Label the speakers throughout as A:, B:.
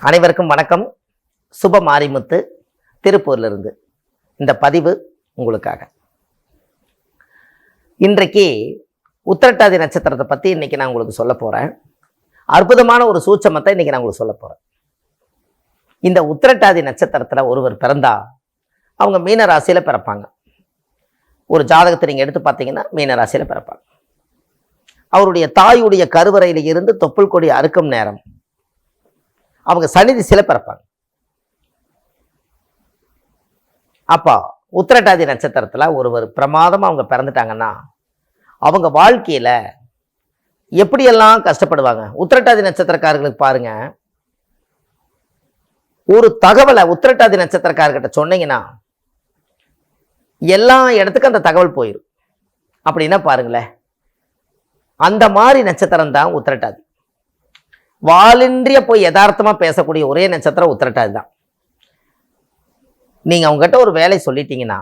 A: அனைவருக்கும் வணக்கம். சுப மாரிமுத்து திருப்பூர்லேருந்து இந்த பதிவு உங்களுக்காக. இன்றைக்கு உத்திரட்டாதி நட்சத்திரத்தை பற்றி இன்னைக்கு நான் உங்களுக்கு சொல்ல போகிறேன். அற்புதமான ஒரு சூட்சமத்தை இன்னைக்கு நான் உங்களுக்கு சொல்ல போகிறேன். இந்த உத்திரட்டாதி நட்சத்திரத்தில் ஒருவர் பிறந்தா அவங்க மீன ராசியில் பிறப்பாங்க. ஒரு ஜாதகத்தை நீங்கள் எடுத்து பார்த்தீங்கன்னா மீன ராசியில் பிறப்பாங்க. அவருடைய தாயுடைய கருவறையில் இருந்து தொப்புள் கொடி அறுக்கும் நேரம் அவங்க சனி திசையில பிறப்பாங்க. அப்போ உத்திரட்டாதி நட்சத்திரத்துல ஒருவர் பிரமாதமா அவங்க பிறந்துட்டாங்கன்னா அவங்க வாழ்க்கையில எப்படியெல்லாம் கஷ்டப்படுவாங்க. உத்திரட்டாதி நட்சத்திரக்காரர்களுக்கு பாருங்க, ஒரு தகவலை உத்திரட்டாதி நட்சத்திரக்காரர்கிட்ட சொன்னீங்கன்னா எல்லா இடத்துக்கும் அந்த தகவல் போயிடும். அப்படின்னா பாருங்களேன், அந்த மாதிரி நட்சத்திரம் தான் உத்திரட்டாதி. வாலின்றிய போய் யதார்த்தமா பேசக்கூடிய ஒரே நட்சத்திரம் உத்திரட்டாதி தான். நீங்க அவங்ககிட்ட ஒரு வேலை சொல்லிட்டீங்கன்னா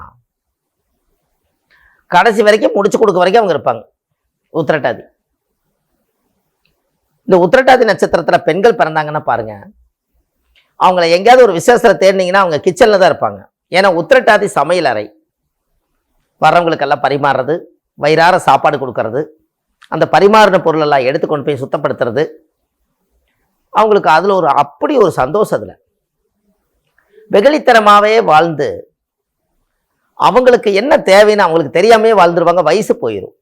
A: கடைசி வரைக்கும் முடிச்சு கொடுக்க வரைக்கும் அவங்க இருப்பாங்க உத்திரட்டாதி. இந்த உத்திரட்டாதி நட்சத்திரத்துல பெண்கள் பிறந்தாங்கன்னா பாருங்க, அவங்கள எங்கேயாவது ஒரு விசேஷத்துல தேடினீங்கன்னா அவங்க கிச்சன்ல தான் இருப்பாங்க. ஏன்னா உத்திரட்டாதி சமையல் அறை, வர்றவங்களுக்கெல்லாம் பரிமாறுறது, வயிறார சாப்பாடு கொடுக்கறது, அந்த பரிமாறின பொருள் எல்லாம் எடுத்து கொண்டு போய் சுத்தப்படுத்துறது, அவங்களுக்கு அதில் அப்படி ஒரு சந்தோஷம். அதில் வெகுளித்தனமாகவே வாழ்ந்து அவங்களுக்கு என்ன தேவைன்னு அவங்களுக்கு தெரியாமே வாழ்ந்துருவாங்க. வயசு போயிடும்.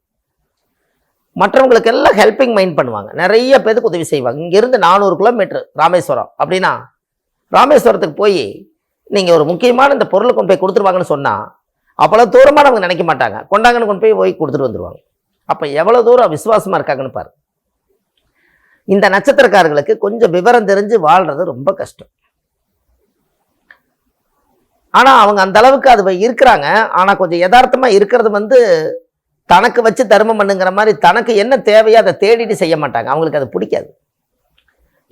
A: மற்றவங்களுக்கு எல்லாம் ஹெல்பிங் மைண்ட் பண்ணுவாங்க. நிறைய பேருக்கு உதவி செய்வாங்க. இங்கேருந்து 400 கிலோமீட்டர் ராமேஸ்வரம் அப்படின்னா ராமேஸ்வரத்துக்கு போய் நீங்கள் ஒரு முக்கியமான இந்த பொருளை கொண்டு போய் கொடுத்துருவாங்கன்னு சொன்னால் அவ்வளோ தூரமாக அவங்க நினைக்க மாட்டாங்க. கொண்டாங்கன்னு கொண்டு போய் கொடுத்துட்டு வந்துடுவாங்க. அப்போ எவ்வளோ தூரம் விசுவாசமாக இருக்காங்கன்னு பாரு. இந்த நட்சத்திரக்காரர்களுக்கு கொஞ்சம் விவரம் தெரிஞ்சு வாழ்றது ரொம்ப கஷ்டம். ஆனா அவங்க அந்த அளவுக்கு அது இருக்கிறாங்க. ஆனா கொஞ்சம் யதார்த்தமா இருக்கிறது தனக்கு வச்சு தர்மம் பண்ணுங்கிற மாதிரி தனக்கு என்ன தேவையோ அதை தேடிட்டு செய்ய மாட்டாங்க. அவங்களுக்கு அது பிடிக்காது.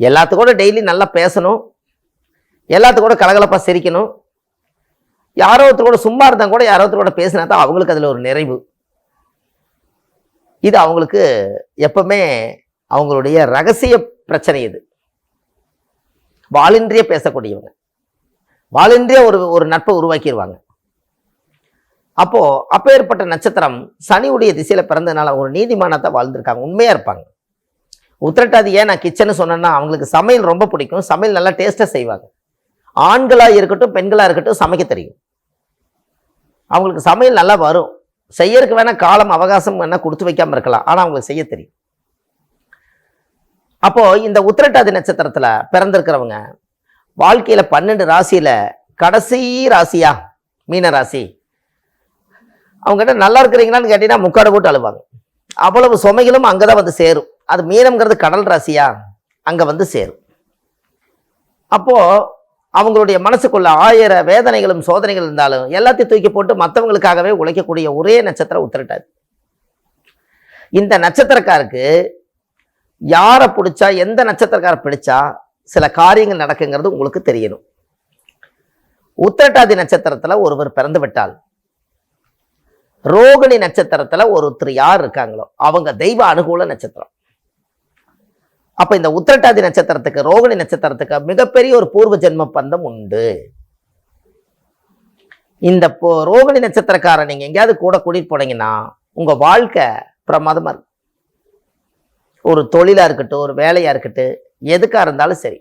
A: எல்லாத்துக்கூட டெய்லி நல்லா பேசணும், எல்லாத்துக்கூட கலகலப்பா சிரிக்கணும், யாரோ ஒருத்தர் கூட சும்மா இருந்தா கூட யாரோ ஒருத்தர் கூட பேசினா தான் அவங்களுக்கு அதுல ஒரு நிறைவு. இது அவங்களுக்கு எப்பவுமே அவங்களுடைய ரகசிய பிரச்சனை. இது வாலின்றிய பேசக்கூடியவங்க, வாலின்றிய ஒரு நட்பை உருவாக்கிடுவாங்க. அப்பேற்பட்ட நட்சத்திரம் சனியுடைய திசையில பிறந்ததுனால ஒரு நீதிமானத்தை வாழ்ந்திருக்காங்க, உண்மையா இருப்பாங்க. உத்திரட்டாதி ஏன் நான் கிச்சன்னு சொன்னேன்னா அவங்களுக்கு சமையல் ரொம்ப பிடிக்கும். சமையல் நல்லா டேஸ்டா செய்வாங்க. ஆண்களா இருக்கட்டும் பெண்களா இருக்கட்டும் சமைக்க தெரியும். அவங்களுக்கு சமையல் நல்லா வரும். செய்யறதுக்கு வேணா காலம் அவகாசம் வேணா கொடுத்து வைக்காம இருக்கலாம், ஆனா அவங்களுக்கு செய்ய தெரியும். அப்போ இந்த உத்திரட்டாதி நட்சத்திரத்துல பிறந்திருக்கிறவங்க வாழ்க்கையில 12 ராசியில கடைசி ராசியா மீன ராசி. அவங்ககிட்ட நல்லா இருக்கிறீங்களான்னு கேட்டீங்கன்னா முக்காடு போட்டு அழுவாங்க. அவ்வளவு சுமைகளும் அங்கதான் சேரும். அது மீனம்ங்கிறது கடல் ராசியா, அங்க சேரும். அப்போ அவங்களுடைய மனசுக்குள்ள 1000 வேதனைகளும் சோதனைகள் இருந்தாலும் எல்லாத்தையும் தூக்கி போட்டு மற்றவங்களுக்காகவே உழைக்கக்கூடிய ஒரே நட்சத்திரம் உத்திரட்டாதி. இந்த நட்சத்திரக்காருக்கு யாரை பிடிச்சா, எந்த நட்சத்திரக்காரை பிடிச்சா சில காரியங்கள் நடக்குங்கிறது உங்களுக்கு தெரியணும். உத்திரட்டாதி நட்சத்திரத்துல ஒருவர் பிறந்து விட்டால் ரோகிணி நட்சத்திரத்துல ஒருத்தர் யார் இருக்காங்களோ அவங்க தெய்வ அனுகூல நட்சத்திரம். அப்ப இந்த உத்திரட்டாதி நட்சத்திரத்துக்கு ரோகிணி நட்சத்திரத்துக்கு மிகப்பெரிய ஒரு பூர்வ ஜென்ம பந்தம் உண்டு. இந்த ரோகிணி நட்சத்திரக்காரன் நீங்க எங்கேயாவது கூட கூட்டிட்டு போனீங்கன்னா உங்க வாழ்க்கை பிரமாதமா இருக்கும். ஒரு தொழிலா இருக்கட்டும், ஒரு வேலையா இருக்கட்டும், எதுக்கா இருந்தாலும் சரி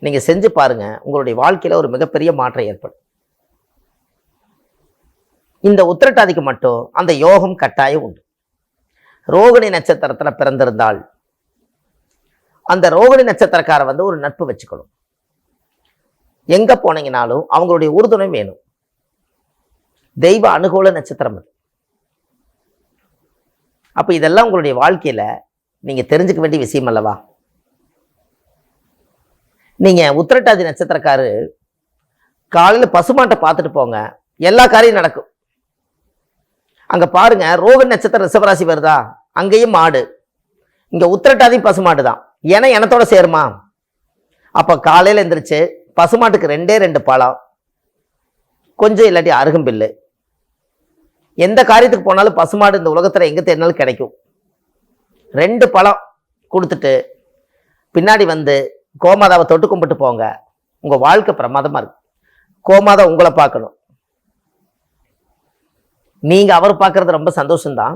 A: நீங்க செஞ்சு பாருங்க, உங்களுடைய வாழ்க்கையில ஒரு மிகப்பெரிய மாற்றம் ஏற்படும். இந்த உத்திரட்டாதிக்கு மட்டும் அந்த யோகம் கட்டாயம் உண்டு. ரோகிணி நட்சத்திரத்துல பிறந்திருந்தால் அந்த ரோகிணி நட்சத்திரக்கார ஒரு நட்பு வச்சுக்கணும். எங்க போனீங்கனாலும் அவங்களுடைய உறுதுணை வேணும். தெய்வ அனுகூல நட்சத்திரம் அது. அப்ப இதெல்லாம் உங்களுடைய வாழ்க்கையில நீங்க தெரிஞ்சுக்க வேண்டிய விஷயம் அல்லவா. நீங்க உத்திரட்டாதி நட்சத்திரக்காரு காலையில பசுமாட்டை பார்த்துட்டு போங்க, எல்லா காரியம் நடக்கும். அங்க பாருங்க, ரோகிணி நட்சத்திரம் ரிஷபராசி வருதா, அங்கேயும் மாடு. இங்க உத்திரட்டாதி பசுமாடு தான். ஏன்னா எனத்தோட சேருமா. அப்ப காலையில எந்திரிச்சு பசுமாட்டுக்கு 2 பழம், கொஞ்சம் இல்லாட்டி அருகம்பில்லு. எந்த காரியத்துக்கு போனாலும் பசுமாடு இந்த உலகத்துல எங்க தேடினாலும் கிடைக்கும். 2 பழம் கொடுத்துட்டு பின்னாடி கோமாதாவை தொட்டு கும்பிட்டு போங்க, உங்க வாழ்க்கை பிரமாதமா இருக்கு. கோமாதா உங்களை பார்க்கணும், நீங்க அவர் பார்க்கறது ரொம்ப சந்தோஷம்தான்.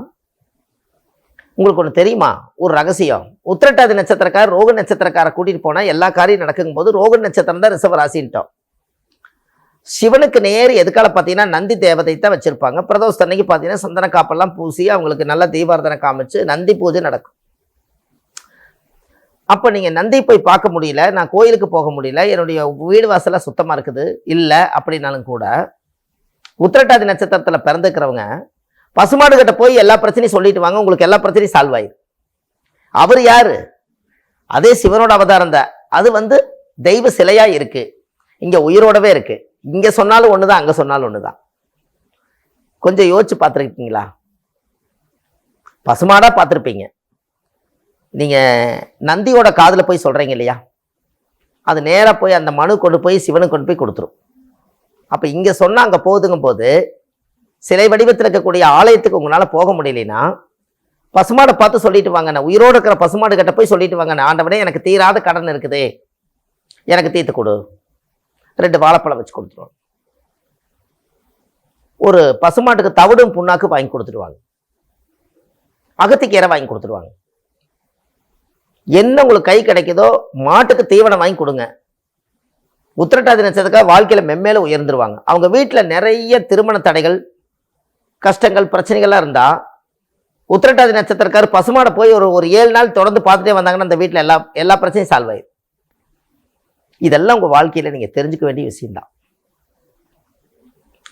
A: உங்களுக்கு ஒன்று தெரியுமா, ஒரு ரகசியம். உத்திரட்டாதி நட்சத்திரக்கார ரோக நட்சத்திரக்கார கூட்டிட்டு போனா எல்லா காரியம் நடக்கும் போது ரோக நட்சத்திரம் தான் ரிஷப ராசின்ட்டோம். சிவனுக்கு நேர் எதுக்கால பார்த்தீங்கன்னா நந்தி தேவதை தான் வச்சிருப்பாங்க. பிரதோஷ அன்னைக்கு பார்த்தீங்கன்னா சந்தன காப்பெல்லாம் பூசி அவங்களுக்கு நல்ல தீபாரதனை காமிச்சு நந்தி பூஜை நடக்கும். அப்போ நீங்கள் நந்தி போய் பார்க்க முடியல, நான் கோயிலுக்கு போக முடியல, என்னுடைய வீடு வாசலாம் சுத்தமாக இருக்குது இல்லை அப்படின்னாலும் கூட, உத்திரட்டாதி நட்சத்திரத்தில் பிறந்துக்கிறவங்க பசுமாடு கிட்ட போய் எல்லா பிரச்சனையும் சொல்லிட்டு வாங்க, உங்களுக்கு எல்லா பிரச்சனையும் சால்வ் ஆயிடும். அவர் யாரு? அதே சிவனோட அவதாரம் தான். அது தெய்வ சிலையா இருக்கு, இங்க உயிரோடவே இருக்கு. இங்க சொன்னாலும் ஒண்ணுதான், அங்க சொன்னாலும் ஒண்ணுதான். கொஞ்சம் யோசிச்சு பார்த்துருக்கீங்களா? பசுமாடா பார்த்துருப்பீங்க. நீங்க நந்தியோட காதுல போய் சொல்றீங்க இல்லையா, அது நேரா போய் அந்த மனு கொண்டு போய் சிவனுக்கு கொண்டு போய் கொடுத்துரும். அப்ப இங்க சொன்னா அங்க போகுதுங்கும் போது, சிலை வடிவத்தில் இருக்கக்கூடிய ஆலயத்துக்கு உங்களால போக முடியலன்னா பசுமாடை பார்த்து சொல்லிட்டு வாங்க, நான் உயிரோடு இருக்கிற பசுமாடு கிட்ட போய் சொல்லிட்டு வாங்க, ஆண்டவனே எனக்கு தீராத கடன் இருக்குது, எனக்கு தீர்த்து கொடு. 2 வாழைப்பழம் வச்சு கொடுத்துருவாங்க. ஒரு பசுமாட்டுக்கு தவிடும் புண்ணாக்கு வாங்கி கொடுத்துருவாங்க, அகத்திக்கீரை வாங்கி கொடுத்துருவாங்க. என்ன உங்களுக்கு கை கிடைக்குதோ மாட்டுக்கு தீவனம் வாங்கி கொடுங்க. உத்திரட்டாதி நட்சத்திரக்கார வாழ்க்கையில மென்மேல உயர்ந்துருவாங்க. அவங்க வீட்டில் நிறைய திருமண தடைகள், கஷ்டங்கள், பிரச்சனைகள்லாம் இருந்தா உத்திரட்டாதி நட்சத்திரக்காரர் பசுமாடை போய் ஒரு 7 நாள் தொடர்ந்து பார்த்துட்டே வந்தாங்கன்னா அந்த வீட்டில் எல்லா பிரச்சனையும் சால்வ் ஆயிடும். இதெல்லாம் உங்க வாழ்க்கையில நீங்க தெரிஞ்சுக்க வேண்டிய விஷயம்தான்.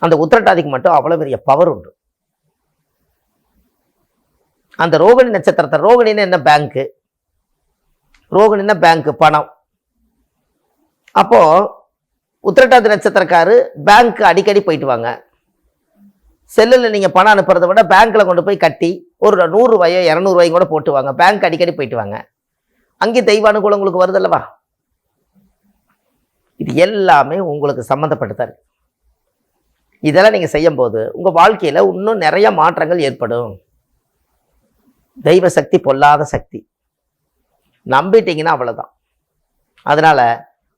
A: அந்த உத்திரட்டாதிக்கு மட்டும் அவ்வளவு பெரிய பவர் உண்டு. அந்த ரோகிணி நட்சத்திரத்தை, ரோகிணின்னு என்ன, பேங்க்கு. ரோகிணின்னா பேங்க், பணம். அப்போ உத்திரட்டாதி நட்சத்திரக்காரு பேங்க் அடிக்கடி போயிட்டு வாங்க. செல்லில் நீங்கள் பணம் அனுப்புறதை விட பேங்க்கில் கொண்டு போய் கட்டி ஒரு 100 ரூபாயோ 200 ரூபாயும் கூட போட்டு வாங்க. பேங்க் அடிக்கடி போயிட்டு வாங்க, அங்கே தெய்வ அனுகூலம் உங்களுக்கு வருது அல்லவா. இது எல்லாமே உங்களுக்கு சம்மந்தப்பட்டுதான் இருக்கு. இதெல்லாம் நீங்கள் செய்யும் போது உங்கள் வாழ்க்கையில் இன்னும் நிறைய மாற்றங்கள் ஏற்படும். தெய்வ சக்தி பொல்லாத சக்தி, நம்பிட்டீங்கன்னா அவ்வளோதான். அதனால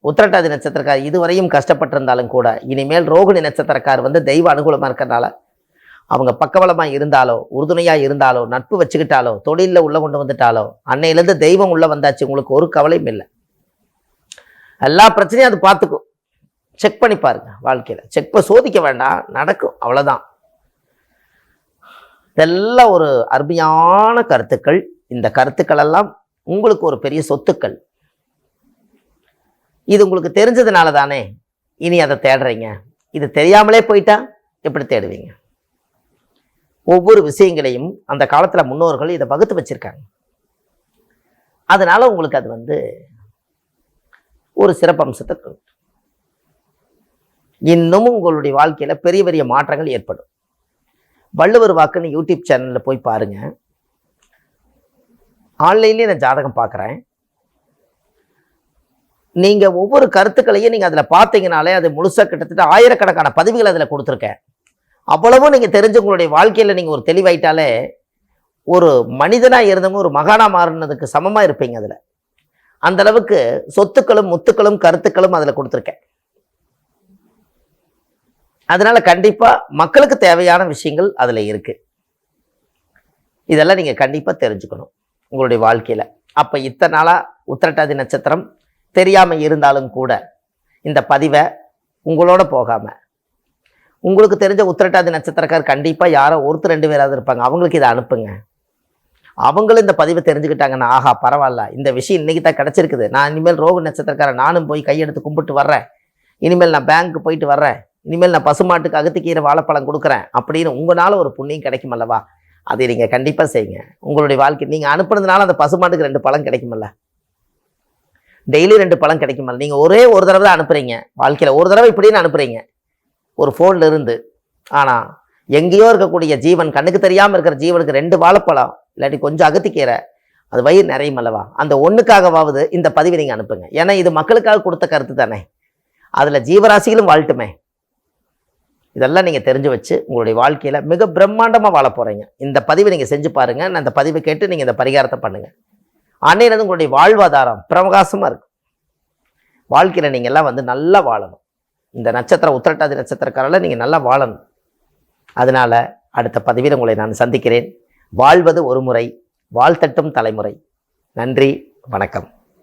A: உத்திரட்டாதி நட்சத்திரக்கார் இதுவரையும் கஷ்டப்பட்டிருந்தாலும் கூட இனிமேல் ரோகிணி நட்சத்திரக்கார் தெய்வ அனுகூலமாக இருக்கிறனால அவங்க பக்கபலமாக இருந்தாலோ, உறுதுணையாக இருந்தாலோ, நட்பு வச்சுக்கிட்டாலோ, தொழிலில் உள்ள கொண்டு வந்துட்டாலோ, அன்னையிலேருந்து தெய்வம் உள்ள வந்தாச்சு, உங்களுக்கு ஒரு கவலையும் இல்லை. எல்லா பிரச்சனையும் அது பார்த்துக்கும். செக் பண்ணி பாருங்க வாழ்க்கையில். சோதிக்க வேண்டாம், நடக்கும், அவ்வளோதான். இதெல்லாம் ஒரு அருமையான கருத்துக்கள். இந்த கருத்துக்கள் எல்லாம் உங்களுக்கு ஒரு பெரிய சொத்துக்கள். இது உங்களுக்கு தெரிஞ்சதுனால தானே இனி அதை தேடுறீங்க. இது தெரியாமலே போயிட்டா எப்படி தேடுவீங்க? ஒவ்வொரு விஷயங்களையும் அந்த காலத்தில் முன்னோர்கள் இதை வகுத்து வச்சிருக்காங்க. அதனால உங்களுக்கு அது ஒரு சிறப்பம்சத்தை கொடுக்கும். இன்னமும் உங்களுடைய வாழ்க்கையில பெரிய பெரிய மாற்றங்கள் ஏற்படும். வள்ளுவர் வாக்குன்னு யூடியூப் சேனல்ல போய் பாருங்க. ஆன்லைன்லேயே நான் ஜாதகம் பார்க்குறேன். நீங்க ஒவ்வொரு கருத்துக்களையும் நீங்க அதில் பார்த்தீங்கனாலே அது முழுசா கிட்டத்தட்ட 1000கணக்கான பதிவுகள் அதில் கொடுத்துருக்கேன். அவ்வளவும் நீங்க தெரிஞ்சு உங்களுடைய வாழ்க்கையில நீங்க ஒரு தெளிவாயிட்டாலே ஒரு மனிதனா இருந்தவங்க ஒரு மகானா மாறினதுக்கு சமமா இருப்பீங்க. அதுல அந்த அளவுக்கு சொத்துக்களும் முத்துக்களும் கருத்துக்களும் அதுல கொடுத்துருக்கேன். அதனால கண்டிப்பா மக்களுக்கு தேவையான விஷயங்கள் அதுல இருக்கு. இதெல்லாம் நீங்க கண்டிப்பா தெரிஞ்சுக்கணும் உங்களுடைய வாழ்க்கையில. அப்ப இத்தனை நாளா உத்திரட்டாதி நட்சத்திரம் தெரியாம இருந்தாலும் கூட இந்த பதிவை உங்களோட போகாம, உங்களுக்கு தெரிஞ்ச உத்திரட்டாதி நட்சத்திரக்கார் கண்டிப்பா யாரோ 1-2 பேராவது இருப்பாங்க, அவங்களுக்கு இதை அனுப்புங்க. அவங்களும் இந்த பதிவை தெரிஞ்சுக்கிட்டாங்கன்னா ஆஹா பரவாயில்ல, இந்த விஷயம் இன்னைக்கு தான் கிடைச்சிருக்குது, நான் இனிமேல் ரோக நட்சத்திரக்காரன் நானும் போய் கையெடுத்து கும்பிட்டு வர்றேன், இனிமேல் நான் பேங்க்கு போயிட்டு வர்றேன், இனிமேல் நான் பசுமாட்டுக்கு அகத்திக்கீரை வாழைப்பழம் கொடுக்குறேன் அப்படின்னு உங்களால ஒரு புண்ணியம் கிடைக்கும் அல்லவா. அதை நீங்க கண்டிப்பா செய்யுங்க. உங்களுடைய வாழ்க்கை நீங்க அனுப்புனதுனால அந்த பசுமாட்டுக்கு 2 பழம் கிடைக்குமல்ல, டெய்லி 2 பழம் கிடைக்குமல்ல. நீங்க ஒரே ஒரு தடவை தான் அனுப்புறீங்க, வாழ்க்கையில ஒரு தடவை இப்படின்னு அனுப்புறீங்க ஒரு ஃபோன்ல இருந்து. ஆனா எங்கேயோ இருக்கக்கூடிய ஜீவன், கண்ணுக்கு தெரியாம இருக்கிற ஜீவனுக்கு 2 வாழைப்பழம் இல்லாட்டி கொஞ்சம் அகத்திக்கீரை, அது வயிறு நிறையும் அல்லவா. அந்த ஒண்ணுக்காகவாவது இந்த பதிவை நீங்க அனுப்புங்க. ஏன்னா இது மக்களுக்காக கொடுத்த கருத்து தானே, அதுல ஜீவராசிகளும் வாழ்ட்டுமே. இதெல்லாம் நீங்க தெரிஞ்சு வச்சு உங்களுடைய வாழ்க்கையில மிக பிரம்மாண்டமா வாழ போறீங்க. இந்த பதிவை நீங்க செஞ்சு பாருங்க. நான் இந்த பதிவை கேட்டு நீங்க இந்த பரிகாரத்தை பண்ணுங்க. அன்னையிலிருந்து உங்களுடைய வாழ்வாதாரம் பிரகாசமா இருக்கும். வாழ்க்கையில் நீங்கள் எல்லாம் வந்து நல்லா வாழணும். இந்த நட்சத்திரம் உத்திரட்டாதி நட்சத்திரக்காரில் நீங்கள் நல்லா வாழணும். அதனால அடுத்த பதிவில் உங்களை நான் சந்திக்கிறேன். வாழ்வது ஒரு முறை, வாழ்த்தட்டும் தலைமுறை. நன்றி, வணக்கம்.